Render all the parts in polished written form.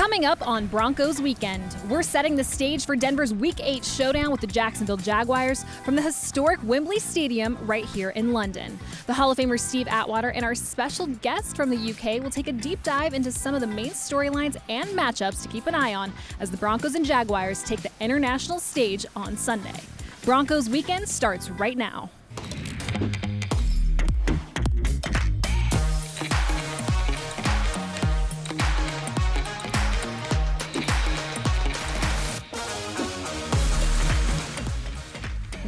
Coming up on Broncos Weekend, we're setting the stage for Denver's Week 8 showdown with the Jacksonville Jaguars from the historic Wembley Stadium right here in London. The Hall of Famer Steve Atwater and our special guest from the UK will take a deep dive into some of the main storylines and matchups to keep an eye on as the Broncos and Jaguars take the international stage on Sunday. Broncos Weekend starts right now.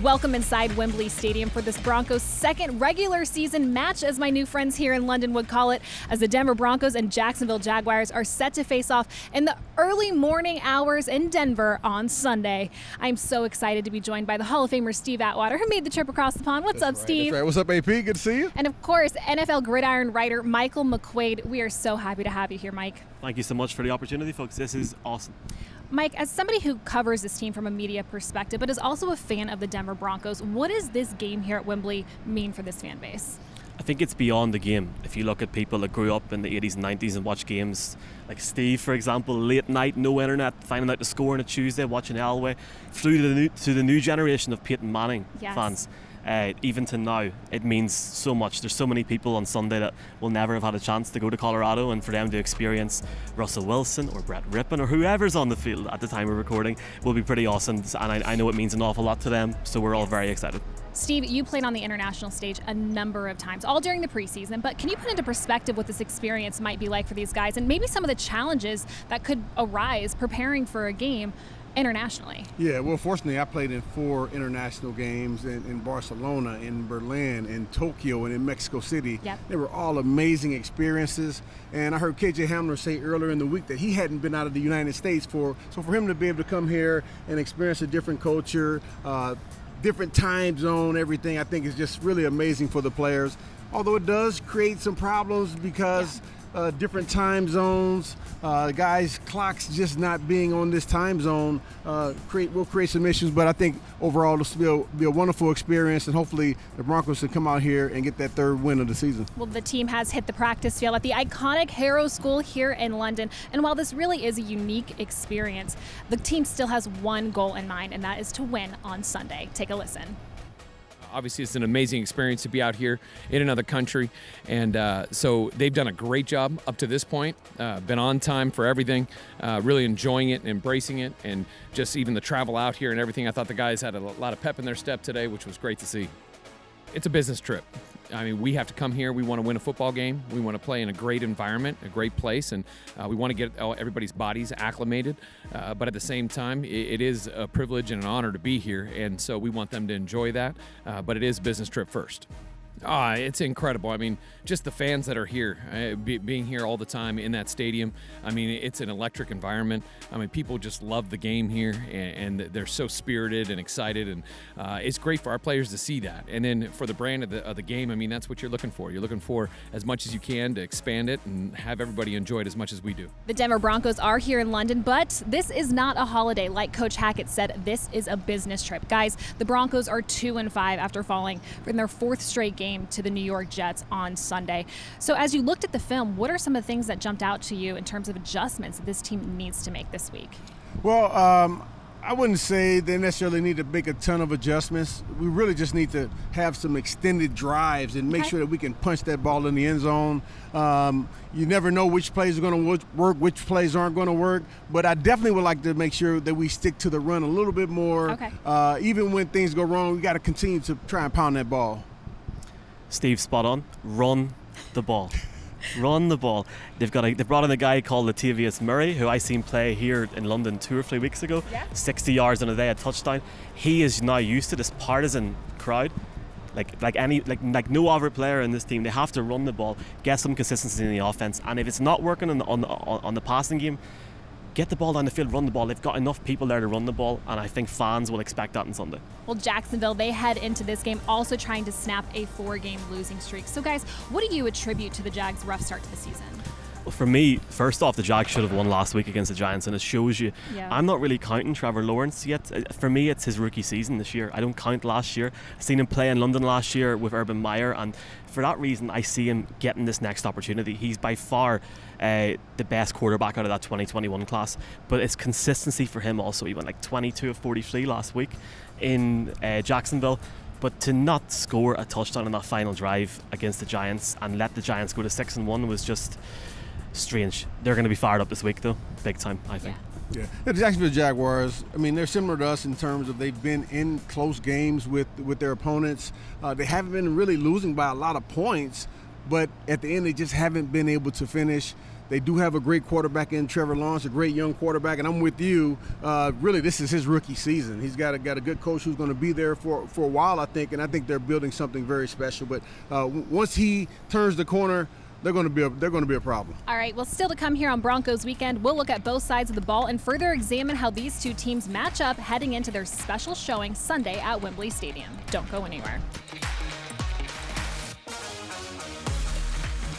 Welcome inside Wembley Stadium for this Broncos' second regular season match, as my new friends here in London would call it, as the Denver Broncos and Jacksonville Jaguars are set to face off in the early morning hours in Denver on Sunday. I'm so excited to be joined by the Hall of Famer Steve Atwater, who made the trip across the pond. What's up, Steve? That's right. What's up, AP? Good to see you. And of course, NFL Gridiron writer Michael McQuaid. We are so happy to have you here, Mike. Thank you so much for the opportunity, folks. This is awesome. Mike, as somebody who covers this team from a media perspective, but is also a fan of the Denver Broncos, what does this game here at Wembley mean for this fan base? I think it's beyond the game. If you look at people that grew up in the 80s and 90s and watched games like Steve, for example, late night, no internet, finding out the score on a Tuesday, watching Elway, through to the new generation of Peyton Manning fans. Even to now, it means so much. There's so many people on Sunday that will never have had a chance to go to Colorado, and for them to experience Russell Wilson or Brett Rippon or whoever's on the field at the time of recording will be pretty awesome. And I know it means an awful lot to them, so we're all very excited. Steve, you played on the international stage a number of times, all during the preseason, but can you put into perspective what this experience might be like for these guys and maybe some of the challenges that could arise preparing for a game internationally? Yeah, well, fortunately, I played in 4 international games in Barcelona, in Berlin, in Tokyo, and in Mexico City. Yep. They were all amazing experiences. And I heard KJ Hamler say earlier in the week that he hadn't been out of the United States so for him to be able to come here and experience a different culture, different time zone, everything, I think is just really amazing for the players. Although it does create some problems because different time zones, guys' clocks just not being on this time zone will create some issues. But I think overall this will be a wonderful experience, and hopefully the Broncos can come out here and get that 3rd win of the season. Well, the team has hit the practice field at the iconic Harrow School here in London. And while this really is a unique experience, the team still has one goal in mind, and that is to win on Sunday. Take a listen. Obviously, it's an amazing experience to be out here in another country, and so they've done a great job up to this point, been on time for everything, really enjoying it and embracing it, and just even the travel out here and everything. I thought the guys had a lot of pep in their step today, which was great to see. It's a business trip. I mean, we have to come here. We want to win a football game. We want to play in a great environment, a great place, and we want to get everybody's bodies acclimated. But at the same time, it is a privilege and an honor to be here, and so we want them to enjoy that. But it is a business trip first. It's incredible. I mean, just the fans that are here, being here all the time in that stadium. I mean, it's an electric environment. I mean, people just love the game here, and they're so spirited and excited, and it's great for our players to see that. And then for the brand of the game, I mean, that's what you're looking for. You're looking for as much as you can to expand it and have everybody enjoy it as much as we do. The Denver Broncos are here in London, but this is not a holiday. Like Coach Hackett said, this is a business trip. Guys, the Broncos are 2-5 after falling from their 4th straight game to the New York Jets on Sunday. So as you looked at the film, what are some of the things that jumped out to you in terms of adjustments that this team needs to make this week? Well, I wouldn't say they necessarily need to make a ton of adjustments. We really just need to have some extended drives and make sure that we can punch that ball in the end zone. You never know which plays are going to work, which plays aren't going to work. But I definitely would like to make sure that we stick to the run a little bit more. Even when things go wrong, we got to continue to try and pound that ball. Steve, spot on. Run the ball. Run the ball. They've brought in a guy called Latavius Murray, who I seen play here in London 2 or 3 weeks ago. 60 yards in a day, a touchdown. He is now used to this partisan crowd. Like no other player in this team. They have to run the ball, get some consistency in the offense, and if it's not working on the passing game, get the ball down the field, run the ball. They've got enough people there to run the ball, and I think fans will expect that on Sunday. Well, Jacksonville, they head into this game also trying to snap a 4-game losing streak. So guys, what do you attribute to the Jags' rough start to the season? For me, first off, the Jags should have won last week against the Giants, and it shows you. Yeah. I'm not really counting Trevor Lawrence yet. For me, it's his rookie season this year. I don't count last year. I've seen him play in London last year with Urban Meyer, and for that reason, I see him getting this next opportunity. He's by far the best quarterback out of that 2021 class, but it's consistency for him also. He went like 22 of 43 last week in Jacksonville. But to not score a touchdown in that final drive against the Giants and let the Giants go to 6-1 was just strange. They're going to be fired up this week, though, big time, I think. Yeah, the Jacksonville Jaguars, I mean, they're similar to us in terms of they've been in close games with their opponents. They haven't been really losing by a lot of points, but at the end they just haven't been able to finish. They do have a great quarterback in Trevor Lawrence, a great young quarterback, and I'm with you. Really, this is his rookie season. He's got a good coach who's going to be there for a while, I think, and I think they're building something very special. But once he turns the corner, they're going to be a problem. All right, well, still to come here on Broncos Weekend, we'll look at both sides of the ball and further examine how these two teams match up heading into their special showing Sunday at Wembley Stadium. Don't go anywhere.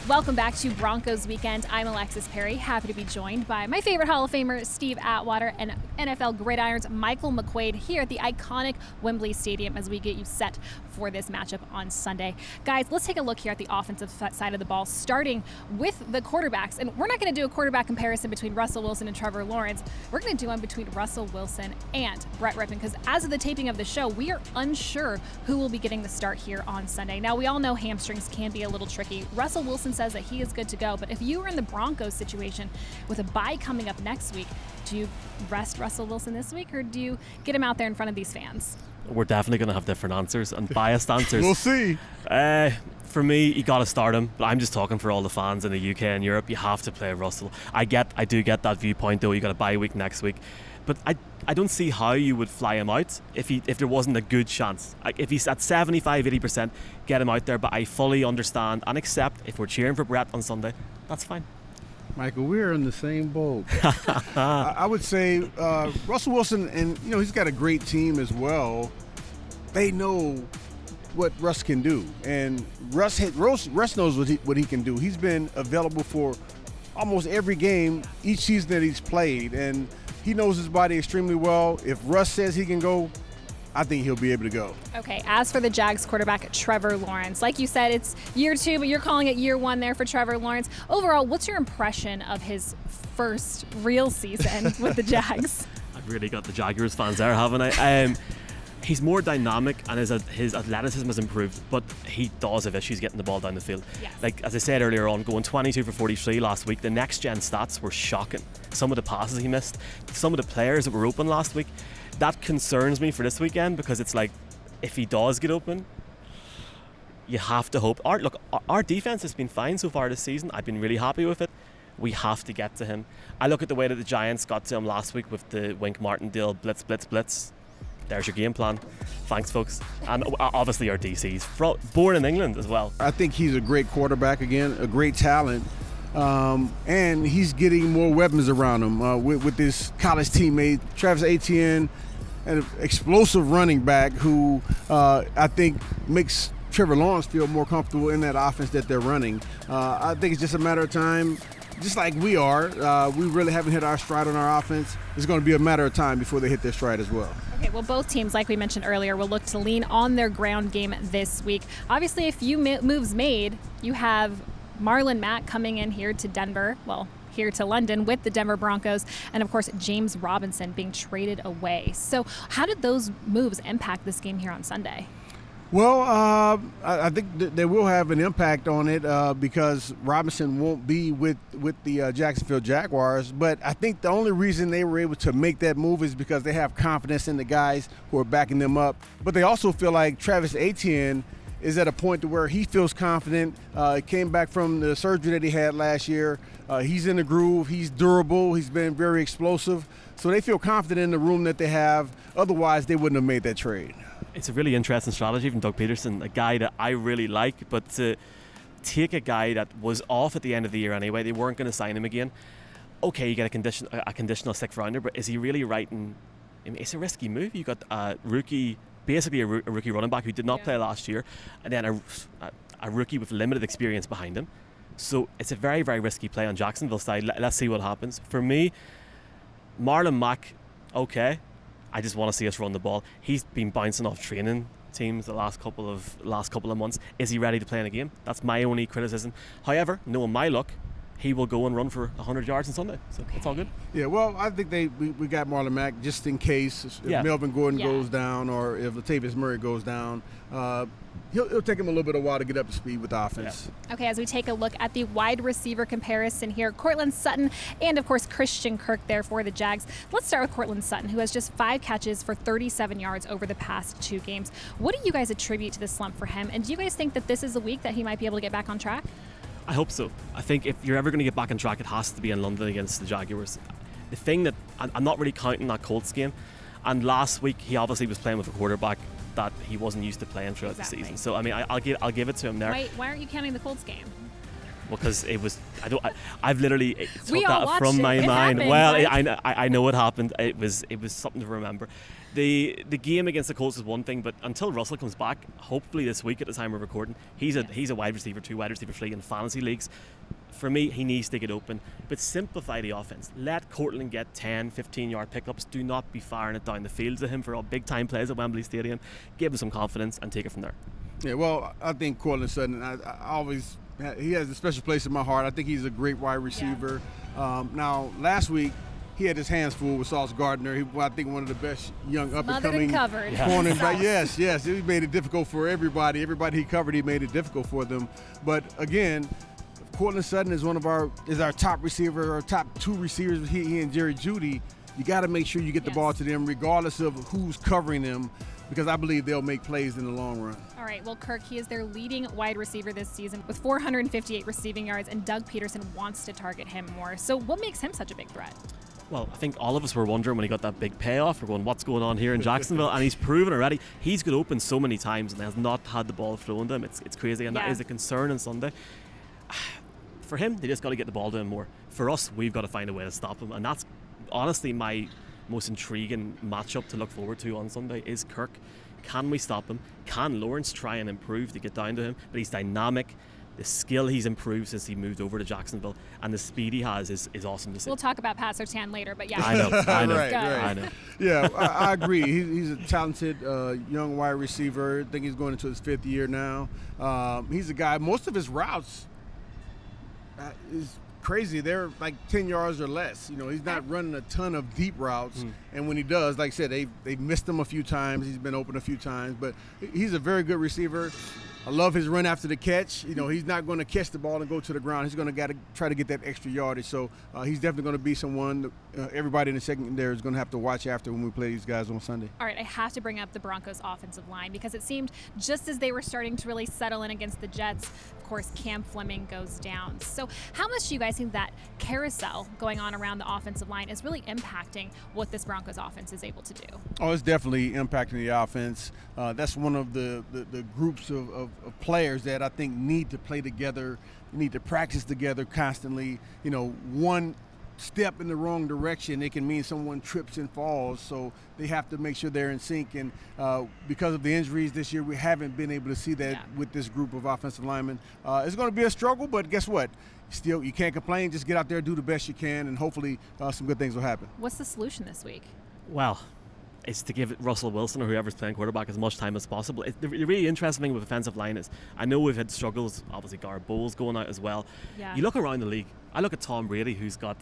Welcome back to Broncos Weekend. I'm Alexis Perry, happy to be joined by my favorite Hall of Famer, Steve Atwater, and NFL Gridiron's Michael McQuaid here at the iconic Wembley Stadium as we get you set for this matchup on Sunday. Guys, let's take a look here at the offensive side of the ball, starting with the quarterbacks. And we're not going to do a quarterback comparison between Russell Wilson and Trevor Lawrence. We're going to do one between Russell Wilson and Brett Rypien, because as of the taping of the show, we are unsure who will be getting the start here on Sunday. Now, we all know hamstrings can be a little tricky. Russell Wilson says that he is good to go, but if you were in the Broncos situation with a bye coming up next week, do you rest Russell Wilson this week, or do you get him out there in front of these fans? We're definitely going to have different answers and biased answers. We'll see. For me, you got to start him, but I'm just talking for all the fans in the UK and Europe. You have to play Russell. I do get that viewpoint, though. You got a bye week next week, but I don't see how you would fly him out if there wasn't a good chance. Like, if he's at 75-80%, get him out there. But I fully understand and accept if we're cheering for Brett on Sunday, that's fine. Michael, we're in the same boat. I would say Russell Wilson, and he's got a great team as well. They know what Russ can do, and Russ knows what he can do. He's been available for almost every game each season that he's played, and he knows his body extremely well. If Russ says he can go, I think he'll be able to go. Okay, as for the Jags quarterback, Trevor Lawrence, like you said, it's year 2, but you're calling it year 1 there for Trevor Lawrence. Overall, what's your impression of his first real season with the Jags? I've really got the Jaguars fans there, haven't I? He's more dynamic and his athleticism has improved, but he does have issues getting the ball down the field. Yes. Like, as I said earlier on, going 22 for 43 last week, the next-gen stats were shocking. Some of the passes he missed, some of the players that were open last week. That concerns me for this weekend, because it's like, if he does get open, you have to hope. Our defense has been fine so far this season. I've been really happy with it. We have to get to him. I look at the way that the Giants got to him last week with the Wink Martindale blitz, blitz, blitz. There's your game plan. Thanks, folks. And obviously our DCs, born in England as well. I think he's a great quarterback again, a great talent. And he's getting more weapons around him with his college teammate, Travis Etienne, an explosive running back who I think makes Trevor Lawrence feel more comfortable in that offense that they're running. I think it's just a matter of time, just like we are. We really haven't hit our stride on our offense. It's going to be a matter of time before they hit their stride as well. Okay, well, both teams, like we mentioned earlier, will look to lean on their ground game this week. Obviously, a few moves made. You have Marlon Mack coming in here to Denver, here to London with the Denver Broncos, and of course James Robinson being traded away. So how did those moves impact this game here on Sunday? Well, I think they will have an impact on it because Robinson won't be with the Jacksonville Jaguars. But I think the only reason they were able to make that move is because they have confidence in the guys who are backing them up. But they also feel like Travis Etienne is at a point to where he feels confident. He came back from the surgery that he had last year. He's in the groove. He's durable. He's been very explosive. So they feel confident in the room that they have. Otherwise, they wouldn't have made that trade. It's a really interesting strategy from Doug Peterson, a guy that I really like, but to take a guy that was off at the end of the year anyway, they weren't going to sign him again. Okay, you get a conditional 6th rounder, but is he really writing? I mean, it's a risky move. You got a rookie, basically a rookie running back who did not play last year, and then a rookie with limited experience behind him. So it's a very, very risky play on Jacksonville's side. Let's see what happens. For me, Marlon Mack, okay. I just want to see us run the ball. He's been bouncing off training teams the last couple of months. Is he ready to play in a game? That's my only criticism. However, knowing my luck, he will go and run for 100 yards on Sunday. So it's all good. Yeah, well, I think we got Marlon Mack just in case if Melvin Gordon goes down or if Latavius Murray goes down. He'll take him a little bit of a while to get up to speed with the offense. Yeah. Okay, as we take a look at the wide receiver comparison here, Courtland Sutton and, of course, Christian Kirk there for the Jags. Let's start with Courtland Sutton, who has just 5 catches for 37 yards over the past 2 games. What do you guys attribute to the slump for him? And do you guys think that this is a week that he might be able to get back on track? I hope so. I think if you're ever going to get back on track, it has to be in London against the Jaguars. The thing that I'm not really counting that Colts game, and last week he obviously was playing with a quarterback that he wasn't used to playing throughout the season. So I mean, I'll give it to him there. Why aren't you counting the Colts game? Because it was, I've literally took that from it. my It mind. happened, well, right? I know it happened. It was something to remember. The game against the Colts is one thing, but until Russell comes back, hopefully this week at the time we're recording, he's a wide receiver 2, wide receiver 3 in fantasy leagues. For me, he needs to get open, but simplify the offense. Let Courtland get 10, 15-yard pickups. Do not be firing it down the field to him for all big-time plays at Wembley Stadium. Give him some confidence and take it from there. Yeah, well, I think Courtland Sutton, he has a special place in my heart. I think he's a great wide receiver. Yeah. Now, last week, he had his hands full with Sauce Gardner. I think one of the best young up-and-coming cornerbacks. Yes. He made it difficult for everybody. Everybody he covered, he made it difficult for them. But, again, Courtland Sutton is our top receiver, our top 2 receivers, he and Jerry Jeudy. You got to make sure you get the ball to them regardless of who's covering them, because I believe they'll make plays in the long run. All right, well, Kirk, he is their leading wide receiver this season with 458 receiving yards, and Doug Peterson wants to target him more. So what makes him such a big threat? Well, I think all of us were wondering when he got that big payoff. We're going, what's going on here in Jacksonville? And he's proven already. He's got open so many times and has not had the ball thrown to him. It's crazy, and that is a concern on Sunday. For him, they just got to get the ball to him more. For us, we've got to find a way to stop him, and that's honestly my most intriguing matchup to look forward to on Sunday is Kirk. Can we stop him? Can Lawrence try and improve to get down to him? But he's dynamic. The skill he's improved since he moved over to Jacksonville, and the speed he has is awesome to see. We'll talk about Pat Surtain later, but yeah. I know. Right. I know. Yeah, I agree. He's a talented young wide receiver. I think he's going into his 5th year now. He's a guy, most of his routes is crazy. They're like 10 yards or less. He's not running a ton of deep routes. And when he does, like I said, they've missed him a few times. He's been open a few times, but he's a very good receiver. I love his run after the catch. He's not going to catch the ball and go to the ground. He's going to try to get that extra yardage. So he's definitely going to be someone everybody in the secondary is going to have to watch after when we play these guys on Sunday. All right, I have to bring up the Broncos offensive line because it seemed just as they were starting to really settle in against the Jets, of course, Cam Fleming goes down. So how much do you guys think that carousel going on around the offensive line is really impacting what this Broncos offense is able to do? Oh, it's definitely impacting the offense. That's one of the groups of players that I think need to play together, need to practice together constantly. One step in the wrong direction, it can mean someone trips and falls. So they have to make sure they're in sync. And because of the injuries this year, we haven't been able to see that with this group of offensive linemen. It's going to be a struggle, but guess what? Still, you can't complain. Just get out there, do the best you can, and hopefully some good things will happen. What's the solution this week? Well, it's to give Russell Wilson or whoever's playing quarterback as much time as possible. The really interesting thing with offensive line is, I know we've had struggles, obviously Garrett Bowles going out as well. Yeah. You look around the league, I look at Tom Brady, who's got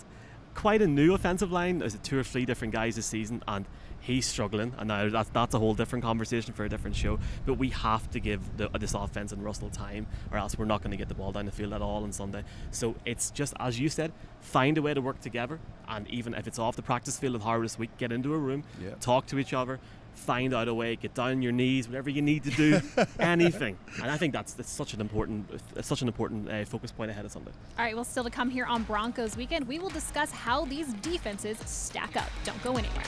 quite a new offensive line. There's 2 or 3 different guys this season, and he's struggling, and now that's a whole different conversation for a different show. But we have to give this offense and Russell time, or else we're not going to get the ball down the field at all on Sunday. So it's just, as you said, find a way to work together, and even if it's off the practice field at Harvard this week, get into a room, talk to each other, find out a way, get down on your knees, whatever you need to do, anything. And I think that's such an important focus point ahead of Sunday. All right, well, still to come here on Broncos Weekend, we will discuss how these defenses stack up. Don't go anywhere.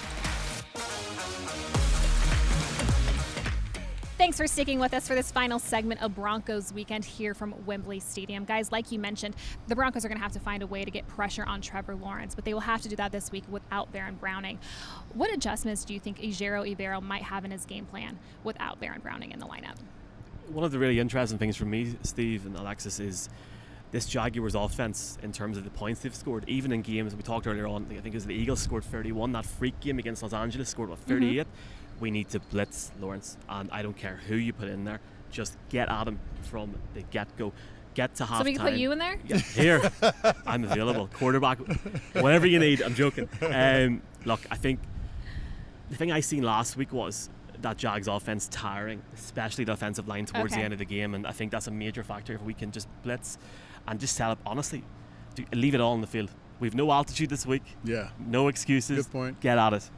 Thanks for sticking with us for this final segment of Broncos Weekend here from Wembley Stadium. Guys, like you mentioned, the Broncos are going to have to find a way to get pressure on Trevor Lawrence, but they will have to do that this week without Baron Browning. What adjustments do you think Ejiro Evero might have in his game plan without Baron Browning in the lineup? One of the really interesting things for me, Steve and Alexis, is this Jaguars offense, in terms of the points they've scored, even in games we talked earlier on, I think it was the Eagles scored 31. That freak game against Los Angeles scored 38. We need to blitz Lawrence, and I don't care who you put in there. Just get at him from the get-go. Get to halftime. So we can put you in there? Yeah, here, I'm available. Quarterback, whatever you need. I'm joking. Look, I think the thing I seen last week was that Jags offense tiring, especially the offensive line towards the end of the game, and I think that's a major factor. If we can just blitz and just set up, honestly, leave it all on the field. We've no altitude this week. Yeah. No excuses. Good point. Get at it.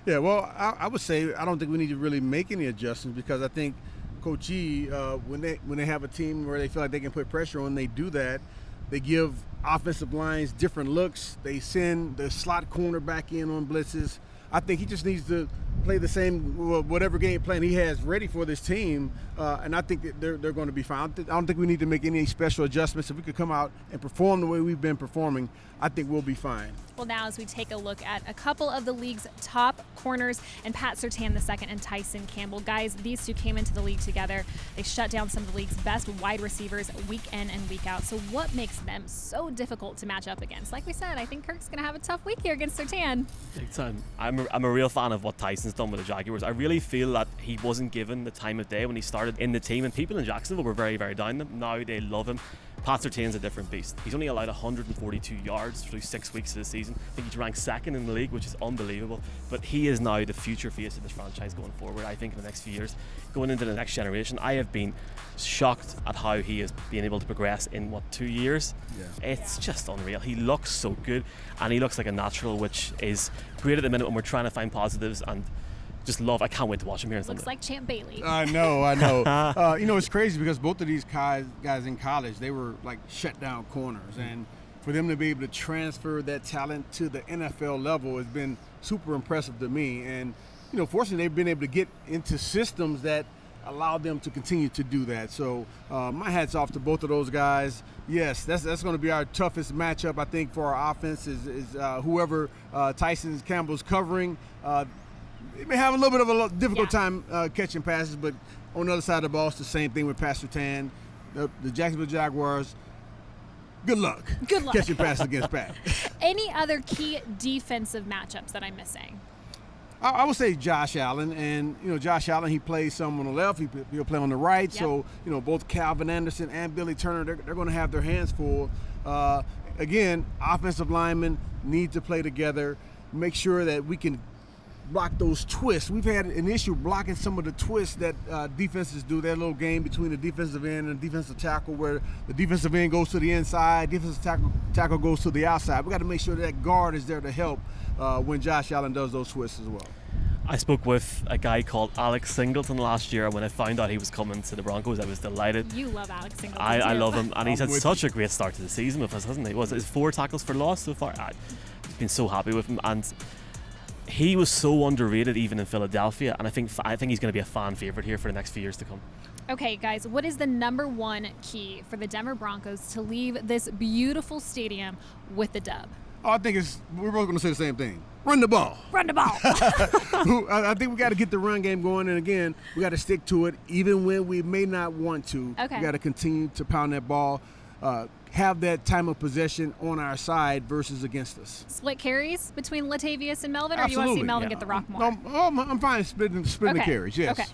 Yeah, well, I would say I don't think we need to really make any adjustments, because I think Coach E, when they have a team where they feel like they can put pressure on, they do that. They give offensive lines different looks. They send the slot corner back in on blitzes. I think he just needs to play the same, whatever game plan he has ready for this team, and I think that they're going to be fine. I don't think we need to make any special adjustments. If we could come out and perform the way we've been performing, I think we'll be fine. Well, now as we take a look at a couple of the league's top corners, and Pat Surtain II and Tyson Campbell. Guys, these two came into the league together. They shut down some of the league's best wide receivers week in and week out. So what makes them so difficult to match up against? Like we said, I think Kirk's going to have a tough week here against Surtain. Big time. I'm a real fan of what Tyson's done with the Jaguars. I really feel that he wasn't given the time of day when he started in the team, and people in Jacksonville were very, very down on him. Now they love him. Pat Surtain's a different beast. He's only allowed 142 yards through 6 weeks of the season. I think he's ranked second in the league, which is unbelievable. But he is now the future face of this franchise going forward, I think, in the next few years. Going into the next generation, I have been shocked at how he has been able to progress in, 2 years? Yeah. It's just unreal. He looks so good, and he looks like a natural, which is great at the minute when we're trying to find positives, and just love. I can't wait to watch him here. Looks like Champ Bailey. I know. It's crazy because both of these guys in college, they were like shut down corners, and for them to be able to transfer that talent to the NFL level has been super impressive to me. And fortunately, they've been able to get into systems that allow them to continue to do that. So my hat's off to both of those guys. Yes, that's going to be our toughest matchup, I think, for our offense is whoever Tyson Campbell's covering. They may have a little bit of a difficult time catching passes, but on the other side of the ball, it's the same thing with Pat Surtain. The Jacksonville Jaguars, good luck catching passes against Pat. Any other key defensive matchups that I'm missing? I would say Josh Allen, and Josh Allen, he plays some on the left, he'll play on the right. Yep. So both Calvin Anderson and Billy Turner, they're going to have their hands full. Again, offensive linemen need to play together, make sure that we can block those twists. We've had an issue blocking some of the twists that defenses do. That little game between the defensive end and the defensive tackle, where the defensive end goes to the inside, defensive tackle goes to the outside. We got to make sure that guard is there to help when Josh Allen does those twists as well. I spoke with a guy called Alex Singleton last year. When I found out he was coming to the Broncos, I was delighted. You love Alex Singleton. I love him, and he's had such a great start to the season with us, hasn't he? Was it 4 tackles for loss so far? I've been so happy with him, and he was so underrated even in Philadelphia, and I think he's going to be a fan favorite here for the next few years to come. Okay, guys, what is the number one key for the Denver Broncos to leave this beautiful stadium with the dub? Oh, I think we're both going to say the same thing. Run the ball. Run the ball. I think we got to get the run game going, and again, we got to stick to it even when we may not want to. Okay. We got to continue to pound that ball. Have that time of possession on our side versus against us. Split carries between Latavius and Melvin, or Absolutely. do you want to see Melvin get the rock more? No, I'm fine splitting the carries, yes. Okay.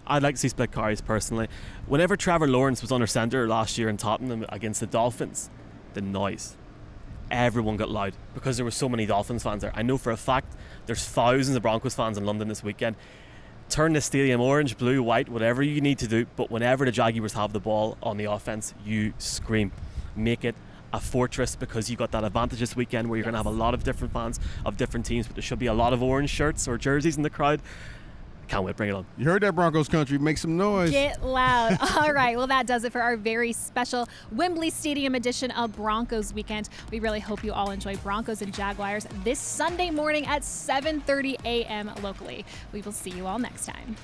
I'd like to see split carries personally. Whenever Trevor Lawrence was under centre last year in Tottenham against the Dolphins, the noise. Everyone got loud because there were so many Dolphins fans there. I know for a fact there's thousands of Broncos fans in London this weekend. Turn the stadium orange, blue, white, whatever you need to do, but whenever the Jaguars have the ball on the offense, you scream. Make it a fortress, because you got that advantage this weekend where you're going to have a lot of different fans of different teams, but there should be a lot of orange shirts or jerseys in the crowd. Can't wait, bring it on. You heard that, Broncos country. Make some noise. Get loud. All right, well, that does it for our very special Wembley Stadium edition of Broncos Weekend. We really hope you all enjoy Broncos and Jaguars this Sunday morning at 7:30 a.m. locally. We will see you all next time.